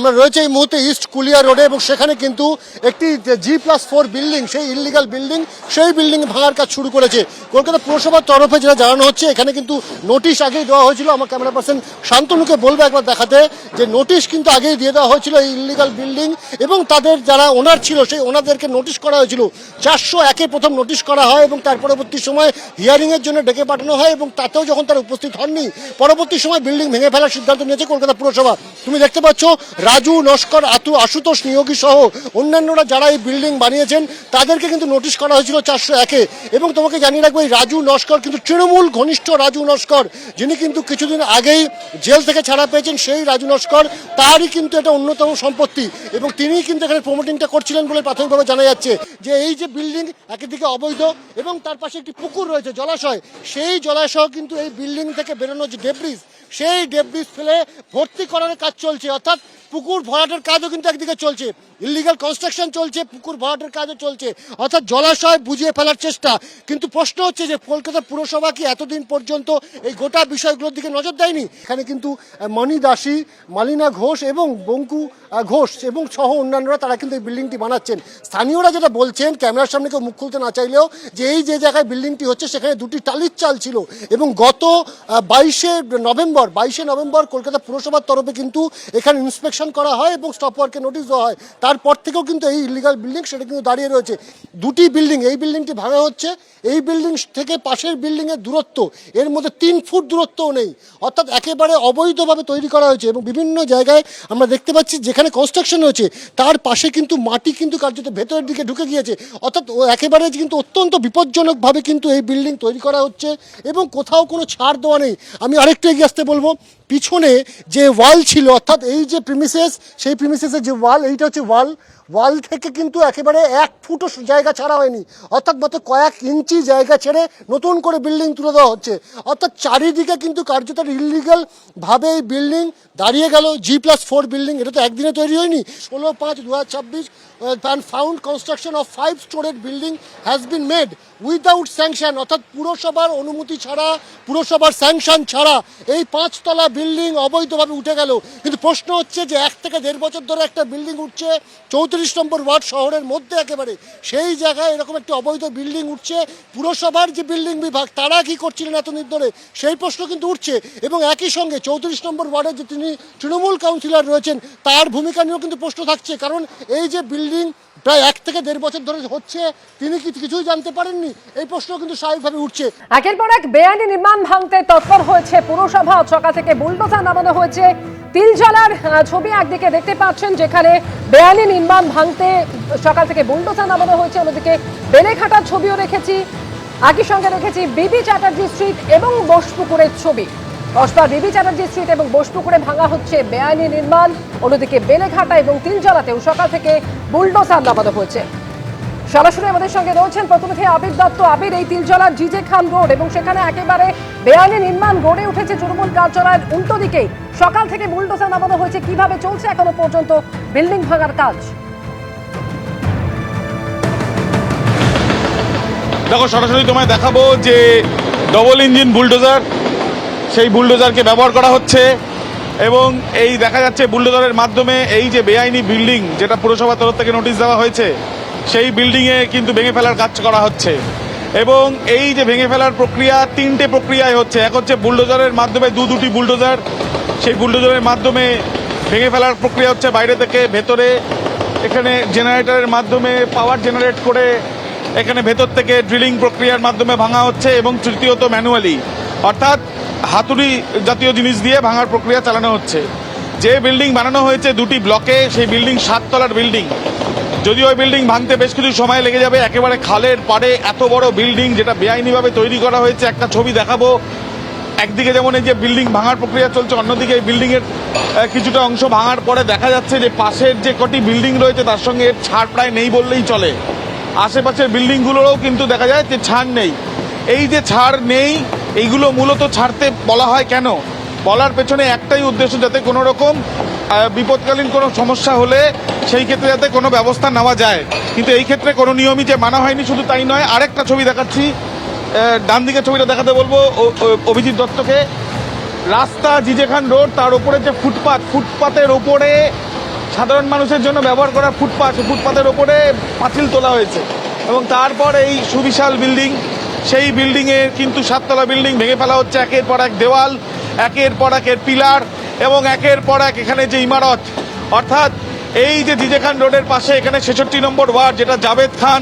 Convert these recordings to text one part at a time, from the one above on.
আমরা রয়েছে এই মুহূর্তে ইস্ট কুলিয়া রোডে এবং সেখানে কিন্তু একটি G+4 বিল্ডিং, সেই ইললিগাল বিল্ডিং, সেই বিল্ডিং ভাঙার কাজ শুরু করেছে কলকাতা পুরসভার তরফে। যেটা জানানো হচ্ছে এখানে কিন্তু নোটিশ আগেই দেওয়া হয়েছিল। আমার ক্যামেরা পার্সন শান্তনুকে বলবো একবার দেখাতে যে নোটিশ কিন্তু আগেই দিয়ে দেওয়া হয়েছিল এই ইললিগাল বিল্ডিং এবং তাদের যারা ওনার ছিল সেই ওনাদেরকে নোটিশ করা হয়েছিল। 401-এ প্রথম নোটিশ করা হয় এবং তার পরবর্তী সময় হিয়ারিংয়ের জন্য ডেকে পাঠানো হয় এবং তাতেও যখন তারা উপস্থিত হননি পরবর্তী সময় বিল্ডিং ভেঙে ফেলার সিদ্ধান্ত নিয়েছে কলকাতা পুরসভা। তুমি দেখতে পাচ্ছ রাজু নস্কর, আশুতোষ নিয়োগী সহ অন্যান্যরা যারা এই বিল্ডিং বানিয়েছেন তাদেরকে কিন্তু নোটিশ করা হয়েছিল 401-এ। এবং তোমাকে জানিয়ে রাখবো এই রাজু নস্কর কিন্তু তৃণমূল ঘনিষ্ঠ রাজু নস্কর, যিনি কিন্তু কিছুদিন আগেই জেল থেকে ছাড়া পেয়েছেন। সেই রাজু নস্কর তারই কিন্তু এটা অন্যতম সম্পত্তি এবং তিনিই কিন্তু এখানে প্রমোটিংটা করছিলেন বলে প্রাথমিকভাবে জানা যাচ্ছে। যে এই যে বিল্ডিং একদিকে অবৈধ এবং তার পাশে একটি পুকুর রয়েছে, জলাশয়, সেই জলাশয় কিন্তু এই বিল্ডিং থেকে বেরোনো যে ডেব্রিজ, সেই ডেব্রিজ ফেলে ভর্তি করার কাজ চলছে। অর্থাৎ পুকুর ভরাটের কাজও কিন্তু একদিকে চলছে, ইলিগাল কনস্ট্রাকশন চলছে, পুকুর ভরাটের কাজও চলছে, অর্থাৎ জলাশয় বুঝিয়ে ফেলার চেষ্টা। কিন্তু প্রশ্ন হচ্ছে যে কলকাতা পুরসভা কি এতদিন পর্যন্ত এই গোটা বিষয়গুলোর দিকে নজর দেয়নি? এখানে কিন্তু মণি দাসী, মালিনা ঘোষ এবং বঙ্কু ঘোষ এবং সহ অন্যান্যরা তারা কিন্তু এই বিল্ডিংটি বানাচ্ছেন। স্থানীয়রা যেটা বলছেন, ক্যামেরার সামনে কেউ মুখ খুলতে না চাইলেও, যে এই যে জায়গায় বিল্ডিংটি হচ্ছে সেখানে দুটি টালির চাল ছিল এবং গত 22শে নভেম্বর কলকাতা পুরসভার তরফে কিন্তু এখানে ইন্সপেকশন করা হয় এবং স্টপ ওয়ার্কের নোটিশ দেওয়া হয়। তারপর থেকেও কিন্তু এই ইলিগাল বিল্ডিং সেটা কিন্তু দাঁড়িয়ে রয়েছে। দুটি বিল্ডিং, এই বিল্ডিংটি ভাঙা হচ্ছে, এই বিল্ডিং থেকে পাশের বিল্ডিংয়ের দূরত্ব এর মধ্যে 3 ফুট দূরত্বও নেই, অর্থাৎ একেবারে অবৈধভাবে তৈরি করা হয়েছে। এবং বিভিন্ন জায়গায় আমরা দেখতে পাচ্ছি যেখানে কনস্ট্রাকশন হয়েছে তার পাশে কিন্তু মাটি কিন্তু কার্যত ভেতরের দিকে ঢুকে গিয়েছে, অর্থাৎ একেবারে কিন্তু অত্যন্ত বিপজ্জনকভাবে কিন্তু এই বিল্ডিং তৈরি করা হচ্ছে এবং কোথাও কোনো ছাড় দেওয়া নেই। আমি আরেকটু এগিয়ে আসতে বলবো, পিছনে যে ওয়াল ছিল, অর্থাৎ এই যে প্রিমিসেস, সেই প্রিমিসেসের যে ওয়াল, এইটা হচ্ছে ওয়াল থেকে কিন্তু একেবারে 1 ফুটও জায়গা ছাড়া হয়নি, অর্থাৎ মাত্র কয়েক ইঞ্চি জায়গা ছেড়ে নতুন করে বিল্ডিং তুলে দেওয়া হচ্ছে। অর্থাৎ চারিদিকে কিন্তু কার্যত ইললিগাল ভাবে এই বিল্ডিং দাঁড়িয়ে গেল। G+4 বিল্ডিং, এটা তো একদিনে তৈরি হয়নি। 16/5/2026 and found construction of 5-storied building has been made without sanction, অর্থাৎ পুরসভার অনুমতি ছাড়া, পুরসভার স্যাংশন ছাড়া এই 5তলা বিল্ডিং অবৈধভাবে উঠে গেল। কিন্তু প্রশ্ন হচ্ছে যে 1 থেকে 1.5 বছর ধরে একটা বিল্ডিং উঠছে 34 নম্বর ওয়ার্ড শহরের মধ্যে একেবারে, সেই জায়গায় এরকম একটি অবৈধ বিল্ডিং উঠছে। পুরসভার যে বিল্ডিং বিভাগ তারা কি করছিলেন এতদিন ধরে, সেই প্রশ্ন কিন্তু উঠছে। এবং একই সঙ্গে 34 নম্বর ওয়ার্ডের যে তিনি তৃণমূল কাউন্সিলর রয়েছেন তার ভূমিকা নিয়েও কিন্তু প্রশ্ন থাকছে, কারণ এই যে বিল্ডিং প্রায় 1 থেকে 1.5 বছর ধরে হচ্ছে, তিনি কি কিছুই জানতে পারেননি? এই প্রশ্ন কিন্তু স্বাভাবিকভাবে উঠছে। একের পর এক বেআইনি নির্মাণ ভাঙতে তৎপর হয়েছে পুরসভা। সকাল থেকে বুলডোজার নামানো হয়েছে। তিলজলার ছবি একদিকে দেখতে পাচ্ছেন, যেখানে বেআইনি নির্মাণ ভাঙতে সকাল থেকে বুলডোজার নামানো হয়েছে, অন্যদিকে বেলেঘাটার ছবিও রেখেছি, একই সঙ্গে রেখেছি বিবি চ্যাটার্জি স্ট্রিট এবং বোসপুকুরের ছবি। কসবার বিবি চ্যাটার্জি স্ট্রিট এবং বোসপুকুরে ভাঙা হচ্ছে বেআইনি নির্মাণ, অন্যদিকে বেলেঘাটা এবং তিলজলাতেও সকাল থেকে বুলডোজার নামানো হয়েছে। সরাসরি আমাদের সঙ্গে রয়েছেন প্রতিনিধি আবির দত্ত। আবির, এই তিলজলার জিজে খান রোড এবং সেখানে একেবারে বেআইনি নির্মাণ গড়ে উঠেছে তৃণমূল কার্যালয়ের উল্টো দিকে, সকাল থেকে বুলডোজার নামানো হয়েছে, কিভাবে চলছে এখনো পর্যন্ত বিল্ডিং ভাঙার কাজ? দেখো, সরাসরি তোমায় দেখাবো যে ডবল ইঞ্জিন বুলডোজার, সেই বুলডোজারকে ব্যবহার করা হচ্ছে এবং এই দেখা যাচ্ছে বুলডোজারের মাধ্যমে এই যে বেআইনি বিল্ডিং যেটা পুরসভার তরফ থেকে নোটিশ দেওয়া হয়েছে সেই বিল্ডিংয়ে কিন্তু ভেঙে ফেলার কাজ করা হচ্ছে। এবং এই যে ভেঙে ফেলার প্রক্রিয়া 3টে প্রক্রিয়ায় হচ্ছে। এক হচ্ছে বুলডোজারের মাধ্যমে দুটি বুলডোজার, সেই বুলডোজারের মাধ্যমে ভেঙে ফেলার প্রক্রিয়া হচ্ছে বাইরে থেকে ভেতরে, এখানে জেনারেটরের মাধ্যমে পাওয়ার জেনারেট করে এখানে ভেতর থেকে ড্রিলিং প্রক্রিয়ার মাধ্যমে ভাঙা হচ্ছে এবং তৃতীয়ত ম্যানুয়ালি, অর্থাৎ হাতুড়ি জাতীয় জিনিস দিয়ে ভাঙার প্রক্রিয়া চালানো হচ্ছে। যে বিল্ডিং বানানো হয়েছে 2টি ব্লকে, সেই বিল্ডিং 7 তলার বিল্ডিং। যদিও ওই বিল্ডিং ভাঙতে বেশ কিছু সময় লেগে যাবে, একেবারে খালের পাড়ে এত বড় বিল্ডিং যেটা বেআইনিভাবে তৈরি করা হয়েছে। একটা ছবি দেখাবো, একদিকে যেমন এই যে বিল্ডিং ভাঙার প্রক্রিয়া চলছে, অন্যদিকে এই বিল্ডিংয়ের কিছুটা অংশ ভাঙার পরে দেখা যাচ্ছে যে পাশের যে কটি বিল্ডিং রয়েছে তার সঙ্গে এর ছাড় প্রায় নেই বললেই চলে। আশেপাশের বিল্ডিংগুলোরও কিন্তু দেখা যায় যে ছাড় নেই। এই যে ছাড় নেই, এইগুলো মূলত ছাড়তে বলা হয় কেন? বলার পেছনে একটাই উদ্দেশ্য, যাতে কোনো রকম বিপদকালীন কোনো সমস্যা হলে সেই ক্ষেত্রে যাতে কোনো ব্যবস্থা নেওয়া যায়। কিন্তু এই ক্ষেত্রে কোনো নিয়মই যে মানা হয়নি। শুধু তাই নয়, আরেকটা ছবি দেখাচ্ছি, ডান দিকের ছবিটা দেখাতে বলবো অভিজিৎ দত্তকে। রাস্তা জিজে খান রোড, তার উপরে যে ফুটপাতের ওপরে সাধারণ মানুষের জন্য ব্যবহার করা ফুটপাথ, ফুটপাথের ওপরে পাঁচিল তোলা হয়েছে এবং তারপর এই সুবিশাল বিল্ডিং, সেই বিল্ডিংয়ের কিন্তু 7 তলা বিল্ডিং ভেঙে ফেলা হচ্ছে, একের পর এক দেওয়াল, একের পর একের পিলার এবং একের পর এক এখানে যে ইমারত। অর্থাৎ এই যে জিজে খান রোডের পাশে এখানে 66 নম্বর ওয়ার্ড, যেটা জাভেদ খান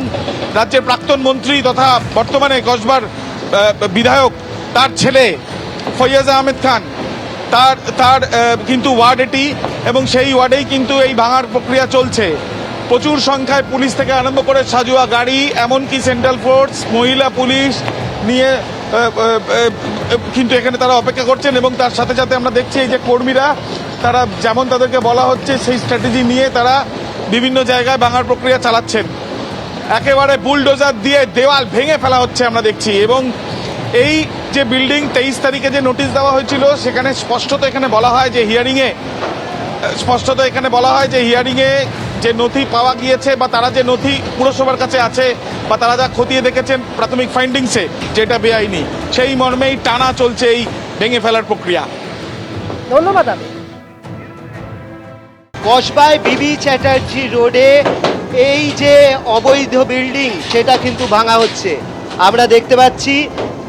রাজ্যের প্রাক্তন মন্ত্রী তথা বর্তমানে কসবার বিধায়ক, তার ছেলে ফৈয়াজ আহমেদ খান, তার কিন্তু ওয়ার্ড এটি এবং সেই ওয়ার্ডেই কিন্তু এই ভাঙার প্রক্রিয়া চলছে। প্রচুর সংখ্যায় পুলিশ থেকে আরম্ভ করে সাজুয়া গাড়ি, এমনকি সেন্ট্রাল ফোর্স, মহিলা পুলিশ নিয়ে কিন্তু এখানে তারা অপেক্ষা করছেন এবং তার সাথে সাথে আমরা দেখছি এই যে কর্মীরা, তারা যেমন তাদেরকে বলা হচ্ছে সেই স্ট্র্যাটেজি নিয়ে তারা বিভিন্ন জায়গায় ভাঙার প্রক্রিয়া চালাচ্ছেন। একেবারে বুলডোজার দিয়ে দেওয়াল ভেঙে ফেলা হচ্ছে আমরা দেখছি। এবং এই যে বিল্ডিং 23 তারিখে যে নোটিশ দেওয়া হয়েছিল, সেখানে স্পষ্টত এখানে বলা হয় যে হিয়ারিংয়ে যে নথি পাওয়া গিয়েছে বা তারা যে নথি পুরসভার কাছে আছে বা তারা যা খতিয়ে দেখেছেন প্রাথমিক ফাইন্ডিংসে যেটা বেআইনি, সেই মর্মেই টানা চলছে এই ভেঙে ফেলার প্রক্রিয়া। ধন্যবাদ। আমি কসবায় বিবি চ্যাটার্জি রোডে এই যে অবৈধ বিল্ডিং সেটা কিন্তু ভাঙা হচ্ছে। আমরা দেখতে পাচ্ছি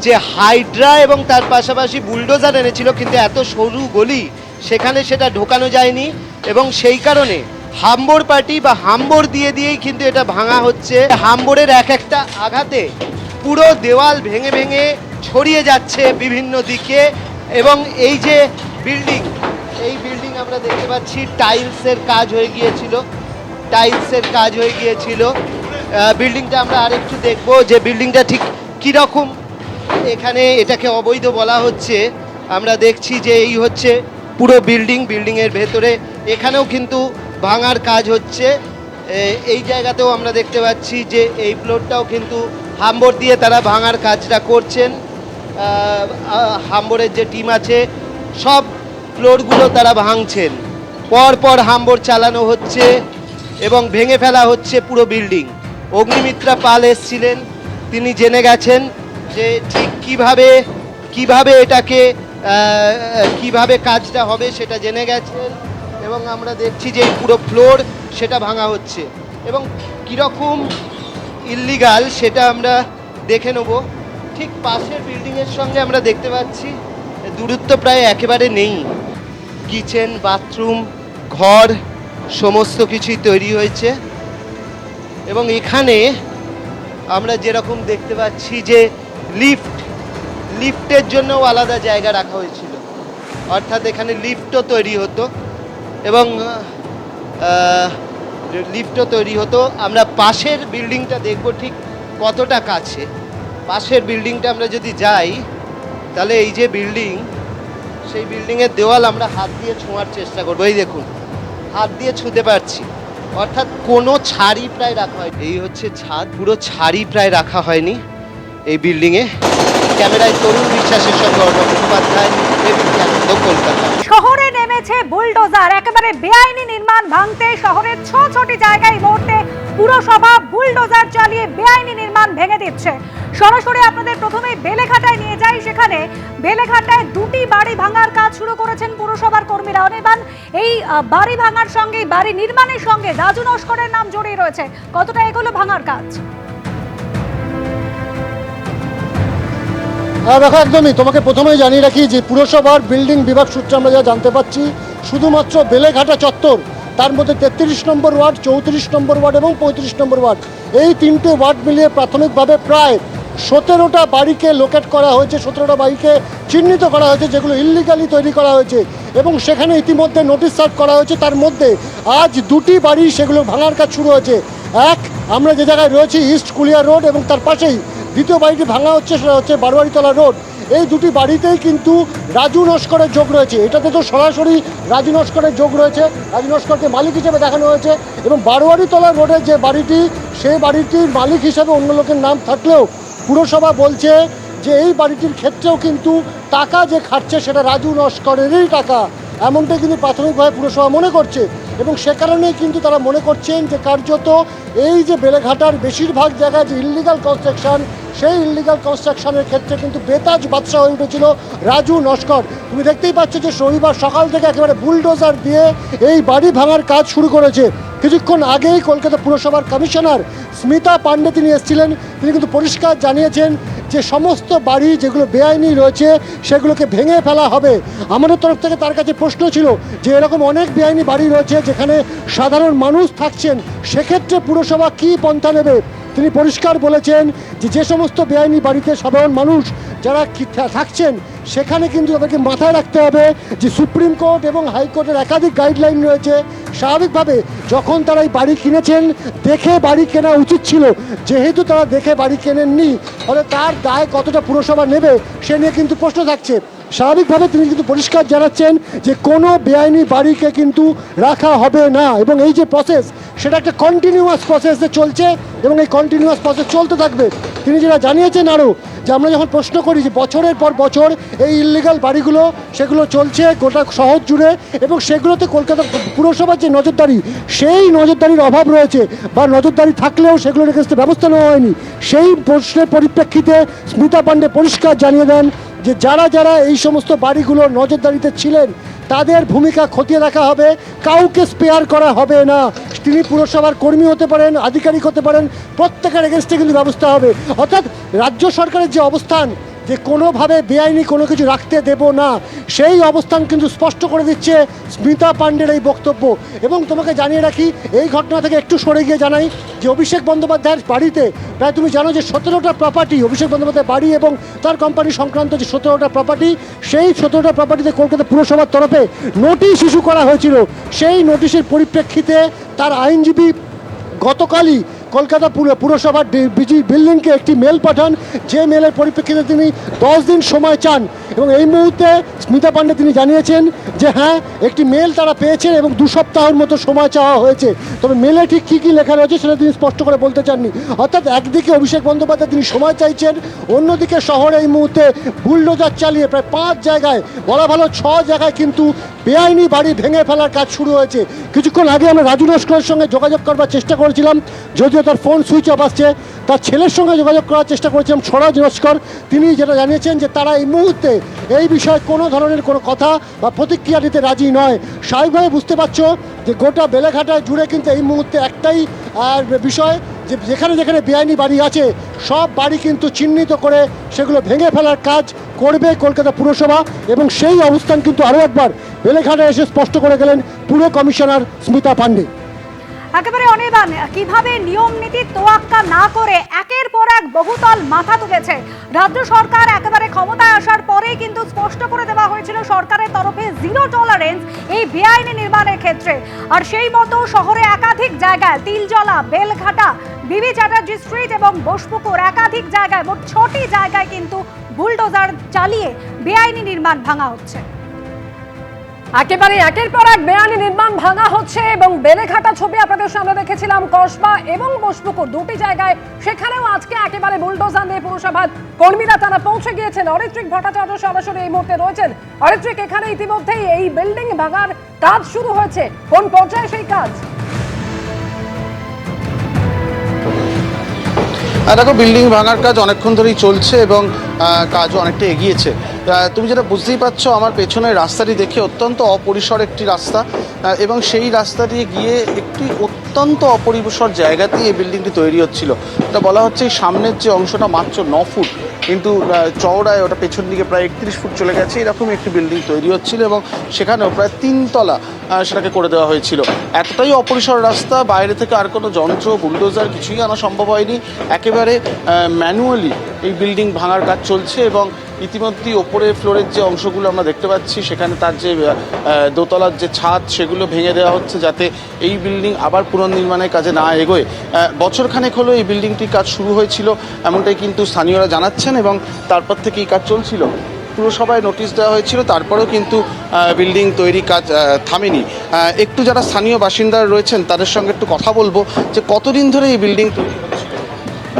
যে হাইড্রা এবং তার পাশাপাশি বুলডোজার এনেছিল, কিন্তু এত সরু গলি সেখানে সেটা ঢোকানো যায়নি এবং সেই কারণে হাম্বর পার্টি বা হাম্বর দিয়েই কিন্তু এটা ভাঙা হচ্ছে। হাম্বরের এক একটা আঘাতে পুরো দেওয়াল ভেঙে ভেঙে ছড়িয়ে যাচ্ছে বিভিন্ন দিকে। এবং এই যে বিল্ডিং, এই বিল্ডিং আমরা দেখতে পাচ্ছি টাইলসের কাজ হয়ে গিয়েছিল। বিল্ডিংটা আমরা আরেকটু দেখব যে বিল্ডিংটা ঠিক কীরকম। এখানে এটাকে অবৈধ বলা হচ্ছে। আমরা দেখছি যে এই হচ্ছে পুরো বিল্ডিংয়ের ভেতরে এখানেও কিন্তু ভাঙার কাজ হচ্ছে। এই জায়গাতেও আমরা দেখতে পাচ্ছি যে এই ফ্লোরটাও কিন্তু হাম্বর দিয়ে তারা ভাঙার কাজটা করছেন। হাম্বরের যে টিম আছে সব ফ্লোরগুলো তারা ভাঙছেন, পর হাম্বর চালানো হচ্ছে এবং ভেঙে ফেলা হচ্ছে পুরো বিল্ডিং। অগ্নিমিত্রা পাল এসছিলেন, তিনি জেনে গেছেন যে ঠিক কিভাবে এটাকে কিভাবে কাজটা হবে সেটা জেনে গেছেন এবং আমরা দেখছি যে পুরো ফ্লোর সেটা ভাঙা হচ্ছে এবং কীরকম ইল্লিগাল সেটা আমরা দেখে নেব। ঠিক পাশের বিল্ডিংয়ের সঙ্গে আমরা দেখতে পাচ্ছি দূরত্ব প্রায় একেবারে নেই। কিচেন, বাথরুম, ঘর সমস্ত কিছুই তৈরি হয়েছে এবং এখানে আমরা যেরকম দেখতে পাচ্ছি যে লিফটের জন্যও আলাদা জায়গা রাখা হয়েছিল, অর্থাৎ এখানে লিফটও তৈরি হতো। আমরা পাশের বিল্ডিংটা দেখব ঠিক কতটা কাছে। পাশের বিল্ডিংটা আমরা যদি যাই তাহলে এই যে বিল্ডিং, সেই বিল্ডিংয়ের দেওয়াল আমরা হাত দিয়ে ছোঁয়ার চেষ্টা করবো। এই দেখুন, হাত দিয়ে ছুঁতে পারছি, অর্থাৎ কোনো ছাড়ি প্রায় রাখা হয়নি। এই হচ্ছে ছাদ, পুরো ছাড়ি প্রায় রাখা হয়নি এই বিল্ডিংয়ে। ক্যামেরায় তরুণ বিশ্বাসের সঙ্গে অর্ণব মুখোপাধ্যায়, এবিপি আনন্দ, কলকাতা। শহরে নেমেছে বুলডোজার, একেবারে বেআইনি নির্মাণ ভাঙতে শহরের ছোটি জায়গায় মুহূর্তে পুরসভা বুলডোজার চালিয়ে বেআইনি নির্মাণ ভেঙে দিচ্ছে। সরাসরি আপনাদের প্রথমে বেলেঘাটায় নিয়ে যাই। সেখানে বেলেঘাটায় 2টি বাড়ি ভাঙার কাজ শুরু করেছেন পুরসভার কর্মীরা। অনির্বাণ, এই বাড়ি ভাঙার সঙ্গে, বাড়ি নির্মাণের সঙ্গে রাজু নস্করের নাম জড়িয়ে রয়েছে, কতটা এগুলো ভাঙার কাজ? দেখো, একদমই তোমাকে প্রথমেই জানিয়ে রাখি যে পুরসভার বিল্ডিং বিভাগ সূত্রে আমরা যা জানতে পাচ্ছি, শুধুমাত্র বেলেঘাটা চত্বর, তার মধ্যে 33 নম্বর ওয়ার্ড, 34 নম্বর ওয়ার্ড এবং 35 নম্বর ওয়ার্ড, এই 3টে ওয়ার্ড মিলিয়ে প্রাথমিকভাবে প্রায় 17টা বাড়িকে লোকেট করা হয়েছে, 17টা বাড়িকে চিহ্নিত করা হয়েছে যেগুলো ইল্লিগালি তৈরি করা হয়েছে এবং সেখানে ইতিমধ্যে নোটিশ সার্ভ করা হয়েছে। তার মধ্যে আজ 2টি বাড়ি সেগুলো ভাঙার কাজ শুরু হয়েছে। আমরা যে জায়গায় রয়েছি ইস্ট কুলিয়া রোড এবং তার পাশেই দ্বিতীয় বাড়িটি ভাঙা হচ্ছে, সেটা হচ্ছে বারোয়ারিতলা রোড। এই 2টি বাড়িতেই কিন্তু রাজু নস্করের যোগ রয়েছে। এটাতে তো সরাসরি রাজু নস্করের যোগ রয়েছে, রাজু নস্করকে মালিক হিসেবে দেখানো হয়েছে এবং বারোয়ারিতলা রোডের যে বাড়িটি, সেই বাড়িটির মালিক হিসেবে অন্য লোকের নাম থাকলেও পুরসভা বলছে যে এই বাড়িটির ক্ষেত্রেও কিন্তু টাকা যে খাটছে সেটা রাজু নস্করেরই টাকা, এমনটাই কিন্তু প্রাথমিকভাবে পুরসভা মনে করছে এবং সে কারণেই কিন্তু তারা মনে করছেন যে কার্যত এই যে বেলেঘাটার বেশিরভাগ জায়গায় যে ইল্লিগাল কনস্ট্রাকশন সেই ইল্লিগাল কনস্ট্রাকশনের ক্ষেত্রে কিন্তু বেতাজ বাদশা হয়ে উঠেছিল রাজু নস্কর। তুমি দেখতেই পাচ্ছ যে রবিবার সকাল থেকে একেবারে বুলডোজার দিয়ে এই বাড়ি ভাঙার কাজ শুরু করেছে। কিছুক্ষণ আগেই কলকাতা পুরসভার কমিশনার স্মিতা পান্ডে তিনি এসেছিলেন, তিনি কিন্তু পরিষ্কার জানিয়েছেন যে সমস্ত বাড়ি যেগুলো বেআইনি রয়েছে সেগুলোকে ভেঙে ফেলা হবে। আমাদের তরফ থেকে তার কাছে প্রশ্ন ছিল যে এরকম অনেক বেআইনি বাড়ি রয়েছে যেখানে সাধারণ মানুষ থাকছেন, সেক্ষেত্রে পুরসভা কী পন্থা নেবে। তিনি পরিষ্কার বলেছেন যে সমস্ত বেআইনি বাড়িতে সাধারণ মানুষ যারা থাকছেন সেখানে কিন্তু তাদেরকে মাথায় রাখতে হবে যে সুপ্রিম কোর্ট এবং হাইকোর্টের একাধিক গাইডলাইন রয়েছে। স্বাভাবিকভাবে যখন তারা এই বাড়ি কিনেছেন দেখে বাড়ি কেনা উচিত ছিল, যেহেতু তারা দেখে বাড়ি কেনেননি ফলে তার দায় কতটা পুরসভা নেবে সে নিয়ে কিন্তু প্রশ্ন থাকছে। স্বাভাবিকভাবে তিনি কিন্তু পরিষ্কার জানাচ্ছেন যে কোনো বেআইনি বাড়িকে কিন্তু রাখা হবে না এবং এই যে প্রসেস সেটা একটা কন্টিনিউয়াস প্রসেসে চলছে এবং এই কন্টিনিউয়াস প্রসেস চলতে থাকবে। তিনি যেটা জানিয়েছেন আরও যে আমরা যখন প্রশ্ন করি যে বছরের পর বছর এই ইল্লিগাল বাড়িগুলো সেগুলো চলছে গোটা শহর জুড়ে এবং সেগুলোতে কলকাতা পুরসভার যে নজরদারি সেই নজরদারির অভাব রয়েছে বা নজরদারি থাকলেও সেগুলোর এগেন্সে ব্যবস্থা নেওয়া হয়নি, সেই প্রশ্নের পরিপ্রেক্ষিতে স্মিতা পান্ডে পরিষ্কার জানিয়ে দেন যে যারা যারা এই সমস্ত বাড়িগুলোর নজরদারিতে ছিলেন তাদের ভূমিকা খতিয়ে দেখা হবে, কাউকে স্পেয়ার করা হবে না। তিনি পুরসভার কর্মী হতে পারেন, আধিকারিক হতে পারেন, প্রত্যেকের এগেনস্টে কিন্তু ব্যবস্থা হবে। অর্থাৎ রাজ্য সরকারের যে অবস্থান যে কোনোভাবে বেআইনি কোনো কিছু রাখতে দেব না, সেই অবস্থান কিন্তু স্পষ্ট করে দিচ্ছে স্মিতা পান্ডের এই বক্তব্য। এবং তোমাকে জানিয়ে রাখি এই ঘটনা থেকে একটু সরে গিয়ে জানাই যে অভিষেক বন্দ্যোপাধ্যায়ের বাড়িতে প্রায় তুমি জানো যে 17টা প্রপার্টি, অভিষেক বন্দ্যোপাধ্যায়ের বাড়ি এবং তার কোম্পানি সংক্রান্ত যে 17টা প্রপার্টি, সেই 17টা প্রপার্টিতে কলকাতা পুরসভার তরফে নোটিশ ইস্যু করা হয়েছিল। সেই নোটিশের পরিপ্রেক্ষিতে তার আইনজীবী গতকালই কলকাতা পুরসভার বিল্ডিংকে একটি মেল পাঠান, যে মেলের পরিপ্রেক্ষিতে তিনি 10 দিন সময় চান এবং এই মুহূর্তে স্মিতা পান্ডে তিনি জানিয়েছেন যে হ্যাঁ একটি মেল তারা পেয়েছেন এবং 2 সপ্তাহের মতো সময় চাওয়া হয়েছে। তবে মেলে ঠিক কী কী লেখা রয়েছে সেটা তিনি স্পষ্ট করে বলতে চাননি। অর্থাৎ একদিকে অভিষেক বন্দ্যোপাধ্যায় তিনি সময় চাইছেন, অন্যদিকে শহরে এই মুহূর্তে বুলডোজার চালিয়ে প্রায় 5 জায়গায়, বলা ভালো 6 জায়গায় কিন্তু বেআইনি বাড়ি ভেঙে ফেলার কাজ শুরু হয়েছে। কিছুক্ষণ আগে আমরা রাজু নস্করের সঙ্গে যোগাযোগ করবার চেষ্টা করেছিলাম, যদিও তার ফোন সুইচ অফ আসছে। তার ছেলের সঙ্গে যোগাযোগ করার চেষ্টা করেছিলাম স্বরাজ নস্কর, তিনি যেটা জানিয়েছেন যে তারা এই মুহূর্তে এই বিষয়ে কোনো ধরনের কোনো কথা বা প্রতিক্রিয়া দিতে রাজি নয়। স্বাভাবিকভাবে বুঝতে পারছো যে গোটা বেলেঘাটা জুড়ে কিন্তু এই মুহূর্তে একটাই বিষয় যে যেখানে যেখানে বেআইনি বাড়ি আছে সব বাড়ি কিন্তু চিহ্নিত করে সেগুলো ভেঙে ফেলার কাজ করবে কলকাতা পুরসভা এবং সেই অবস্থান কিন্তু আরও একবার বেলেঘাটে এসে স্পষ্ট করে গেলেন পুর কমিশনার স্মিতা পান্ডে। একেবারে অনির্বাণ, কিভাবে নিয়ম নীতি তোয়াক্কা না করে একের পর এক বহুতল মাথা তুলেছে রাজ্য সরকার। একেবারে ক্ষমতায় আসার পরেই কিন্তু স্পষ্ট করে দেওয়া হয়েছিল সরকারের তরফে জিরো টলারেন্স এই বেআইনি নির্মাণের ক্ষেত্রে। আর সেই মতো শহরে একাধিক জায়গায় তিলজলা, বেলঘাটা, বিবি চ্যাটার্জি স্ট্রিট এবং বোসপুকুর একাধিক জায়গায় মোট 6টি জায়গায় কিন্তু বুলডোজার চালিয়ে বেআইনি নির্মাণ ভাঙা হচ্ছে। একেবারে একের পর এক বেআইনি নির্মাণ ভাঙা হচ্ছে এবং বেলেঘাটা ছবি আপনাদের সামনে দেখেছিলাম, কসবা এবং বোসপুকুর 2টি জায়গায়, সেখানেও আজকে একেবারে বুলডোজার দিয়ে পুরসভার কর্মীরা তারা পৌঁছে গিয়েছেন। অরিত্রিক ভট্টাচার্য সরাসরি এই মুহূর্তে রয়েছেন। অরিত্রিক, এখানে ইতিমধ্যেই এই বিল্ডিং ভাঙার কাজ শুরু হয়েছে, কোন পর্যায়ে সেই কাজ? দেখো, বিল্ডিং ভাঙার কাজ অনেকক্ষণ ধরেই চলছে এবং কাজও অনেকটা এগিয়েছে। তুমি যেটা বুঝতেই পারছো, আমার পেছনের রাস্তাটি দেখে অত্যন্ত অপরিসর একটি রাস্তা এবং সেই রাস্তা দিয়ে গিয়ে একটি অত্যন্ত অপরিসর জায়গাতেই এই বিল্ডিংটি তৈরি হচ্ছিল। এটা বলা হচ্ছে এই সামনের যে অংশটা মাত্র 9 ফুট, কিন্তু চওড়ায় ওটা পেছন দিকে প্রায় 31 ফুট চলে গেছে। এরকমই একটি বিল্ডিং তৈরি হচ্ছিল এবং সেখানেও প্রায় 3 তলা সেটাকে করে দেওয়া হয়েছিল। এতটাই অপরিসর রাস্তা, বাইরে থেকে আর কোনো যন্ত্র, বুলডোজার কিছুই আনা সম্ভব হয়নি। একেবারে ম্যানুয়ালি এই বিল্ডিং ভাঙার কাজ চলছে এবং ইতিমধ্যেই ওপরে ফ্লোরের যে অংশগুলো আমরা দেখতে পাচ্ছি সেখানে তার যে দোতলার যে ছাদ সেগুলো ভেঙে দেওয়া হচ্ছে যাতে এই বিল্ডিং আবার পুনর্নির্মাণের কাজে না এগোয়। বছরখানেক হলো এই বিল্ডিংটির কাজ শুরু হয়েছিল এমনটাই কিন্তু স্থানীয়রা জানাচ্ছেন এবং তারপর থেকে এই কাজ চলছিল। পুরসভায় নোটিশ দেওয়া হয়েছিল, তারপরেও কিন্তু বিল্ডিং তৈরি কাজ থামেনি। একটু যারা স্থানীয় বাসিন্দা রয়েছেন তাদের সঙ্গে একটু কথা বলবো যে কতদিন ধরে এই বিল্ডিং তৈরি হচ্ছে।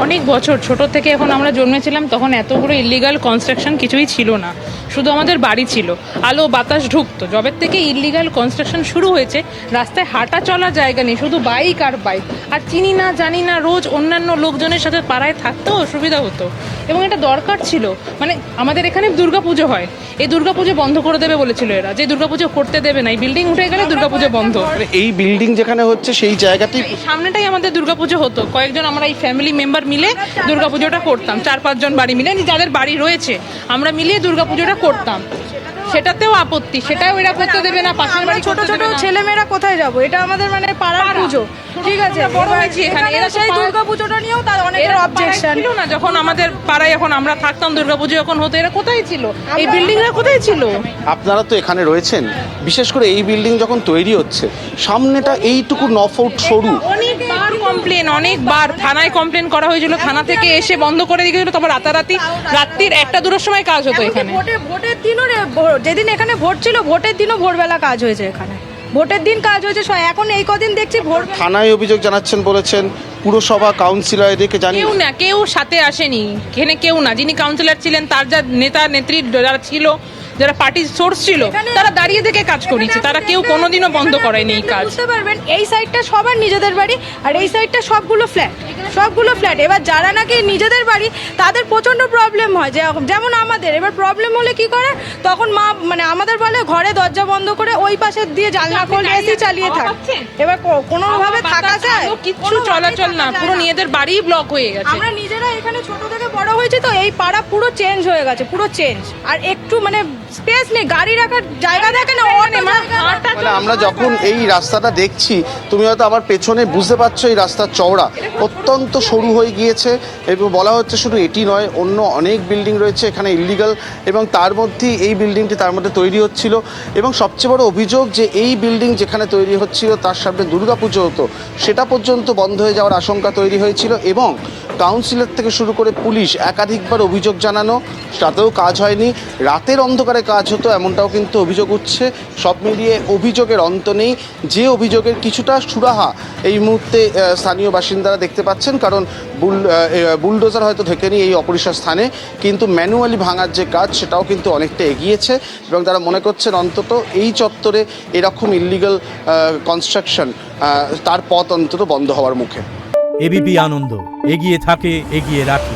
অনেক বছর, ছোট থেকে এখন আমরা জন্মেছিলাম তখন এতগুলো ইলিগাল কনস্ট্রাকশন কিছুই ছিল না। শুধু আমাদের বাড়ি ছিল, আলো বাতাস ঢুকতো। যবের থেকে ইলিগাল কনস্ট্রাকশন শুরু হয়েছে, রাস্তায় হাঁটা চলার জায়গা নেই, শুধু বাইক আর বাইক। আর চিনি না জানি না, রোজ অন্যান্য লোকজনের সাথে পাড়ায় থাকতেও অসুবিধা হতো এবং এটা দরকার ছিল। মানে আমাদের এখানে দুর্গাপুজো হয়, এই দুর্গাপুজো বন্ধ করে দেবে বলেছিল এরা, যে দুর্গাপুজো করতে দেবে না, এই বিল্ডিং উঠে গেলে দুর্গাপুজো বন্ধ। মানে এই বিল্ডিং যেখানে হচ্ছে সেই জায়গাতেই এই সামনেটাই আমাদের দুর্গাপুজো হতো, কয়েকজন আমরা এই ফ্যামিলি মেম্বার মিলে দুর্গাপুজোটা করতাম, 4-5 জন বাড়ি মিলে, যাদের বাড়ি রয়েছে আমরা মিলিয়ে দুর্গাপুজোটা করতাম। সেটাতেও আপত্তি, সেটাও এরা করতে দেবে না, পাশের বাড়ি ছোট ছোট ছেলেমেয়েরা কোথায় যাবো? এটা আমাদের মানে পাড়ার পুজো, ঠিক আছে? বড় হয়েছি এখানে, এরা সেই দুর্গা পুজোটা নিয়েও তার অনেকের অবজেকশন ছিল না। যখন আমাদের পাড়ায় এখন আমরা থাকতাম দুর্গাপুজো যখন হতো, এরা কোথায় ছিল? এই বিল্ডিংরা কোথায় ছিল? আপনারা তো এখানে রয়েছেন, বিশেষ করে এই বিল্ডিং যখন তৈরি হচ্ছে সামনেটা এইটুকু 9 ফুট সরু। অনেকবার কমপ্লেন, অনেকবার থানায় কমপ্লেন করা হয়েছিল, থানা থেকে এসে বন্ধ করে দিয়ে গেছিল। তারপর রাত্রির 1-2টার সময় কাজ হতো এখানে। ভোটের দিনও যেদিন এখানে ভোট ছিল, ভোটের দিনও ভোরবেলা কাজ হয়েছে এখানে, ভোটের দিন কাজ হয়েছে। এখন এই কদিন দেখছি ভোর থানায় অভিযোগ জানাচ্ছেন, বলেছেন পুরসভা কাউন্সিলর এদেরকে জানিয়ে কেউ না, কেউ সাথে আসেনি এখানে, কেউ না। যিনি কাউন্সিলর ছিলেন, তার যা নেতা নেত্রী যারা ছিল, যারা পার্টির সোর্স ছিল, তারা দাঁড়িয়ে থেকে কাজ করেছে, তারা কেউ কোনোদিনও বন্ধ করেনি এই কাজ। বুঝতে পারবেন এই সাইডটা সবার নিজেদের বাড়ি, আর এই সাইডটা সবগুলো ফ্ল্যাট। এবার যারা নাকি নিজেদের বাড়ি, তাদের প্রচন্ড প্রবলেম হয়, যেমন আমাদের। এবার প্রবলেম হলে কি করে, তখন মানে আমাদের বলে ঘরে দরজা বন্ধ করে ওই পাশে দিয়ে জানলা খুলে এসি চালিয়ে থাক। এবার কোনোভাবে থাকা যায়? কিচ্ছু চলাচল না, পুরো নিজেদের বাড়ি ব্লক হয়ে গেছে। আমরা নিজেরা এখানে ছোট থেকে বড় হয়েছি, তো এই পাড়া পুরো চেঞ্জ হয়ে গেছে, পুরো চেঞ্জ। আর একটু মানে স্পেস নেই, গাড়ি রাখার জায়গা দেখেন। মানে আমরা যখন এই রাস্তাটা দেখছি, তুমি হয়তো আমার পেছনে বুঝতে পারছো এই রাস্তার চওড়া অত্যন্ত সরু হয়ে গিয়েছে। এবং বলা হচ্ছে শুধু এটি নয়, অন্য অনেক বিল্ডিং রয়েছে এখানে ইলিগাল, এবং তার মধ্যে এই বিল্ডিংটি তার মধ্যে তৈরি হচ্ছিল। এবং সবচেয়ে বড় অভিযোগ যে এই বিল্ডিং যেখানে তৈরি হচ্ছিল তার সামনে দুর্গাপুজো হতো, সেটা পর্যন্ত বন্ধ হয়ে যাওয়ার আশঙ্কা তৈরি হয়েছিল। এবং কাউন্সিলর থেকে শুরু করে পুলিশ একাধিকবার অভিযোগ জানানো, তাতেও কাজ হয়নি। রাতের অন্ধকারে কাজ হতো, এমনটাও কিন্তু অভিযোগ উঠছে। সব মিলিয়ে অভিযোগের অন্ত নেই। যে অভিযোগের কিছুটা সুরাহা এই মুহূর্তে স্থানীয় বাসিন্দারা দেখতে পাচ্ছেন, কারণ বুলডোজার হয়তো ঢেকেনি এই অপরিসর স্থানে, কিন্তু ম্যানুয়ালি ভাঙার যে কাজ সেটাও কিন্তু অনেকটা এগিয়েছে। এবং তারা মনে করছেন অন্তত এই চত্বরে এরকম ইল্লিগাল কনস্ট্রাকশন তার পথ অন্তত বন্ধ হওয়ার মুখে। এবিপি আনন্দ, এগিয়ে থাকে, এগিয়ে রাখে।